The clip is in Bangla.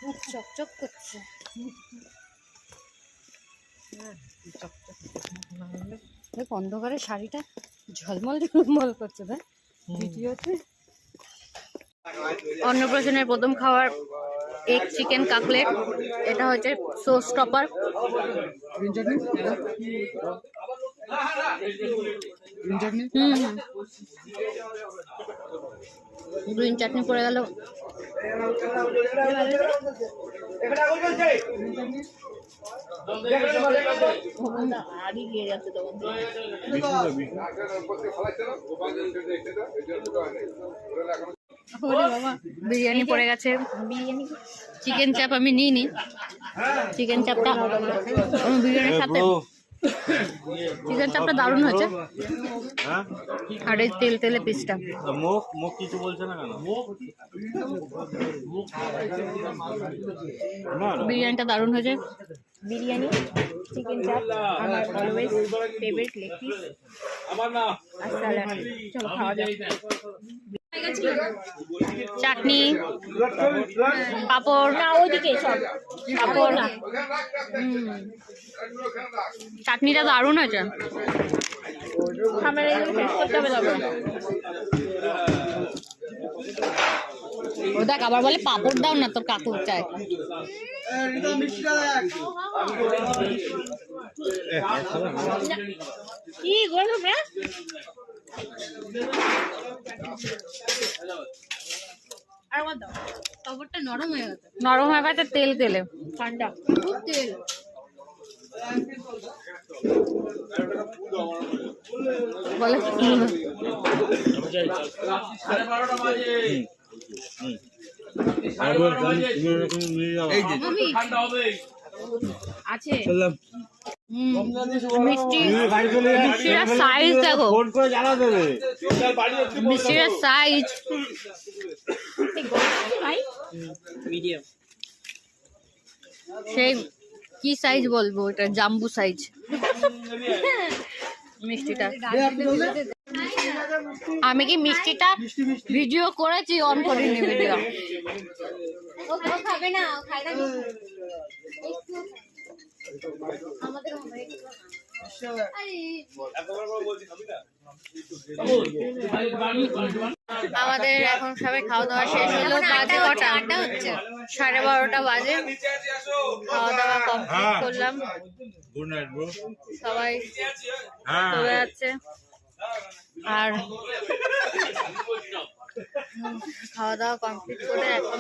মুখ চকচক করছে। দেখ অন্ধকারে শাড়িটা ঝলমল ঝলমল করছে। দেখ ভিডিওতে। অন্নপ্রাশনের প্রথম খাওয়ার এগ চিকেন কাকলেট। এটা হচ্ছে শো স্টপার। গ্রিন চাটনি পড়ে গেল। বিরিয়ানি পড়ে গেছে। চিকেন চাপ আমি নিইনি। চিকেন চাপটা বিরিয়ানির সাথে চিকেন চাপটা দারুণ হয়েছে। আর এই তেল তেলে পিসটা মুখ কিছু বলছে না কেন? বিরিয়ানিটা দারুণ হয়েছে। বিরিয়ানি চিকেন চাপ আমার অলওয়েজ ফেভারিট লেগ পিস আর স্যালাড। চলো খাওয়া যাক। চাটনি পাপড় না ওইদিকে সব পাপড় না। চাটনিটা দারুণ হয়েছে। ও দেখ আবার বলে পাপড় দাও না, তোর কাকু চায়। কি গরম রে? নরম হয়ে গেছে। তেল তেলে ঠান্ডা খুব তেল। বলে আছে মিষ্টির সাইজ দেখো। মিষ্টির সাইজ সেই কি সাইজ বলবো, এটা জাম্বু সাইজ মিষ্টিটা। আমি কি মিষ্টিটা ভিডিও করেছি, অন করিনি ভিডিও। খাবে না আমাদের এখন সবাই খাওয়া দাওয়া শেষ হলো। বাজে কটা? 12:30 বাজে। খাওয়া দাওয়া কমপ্লিট করলাম। সবাই চলে যাচ্ছে। আর খাওয়া দাওয়া কমপ্লিট করে এখন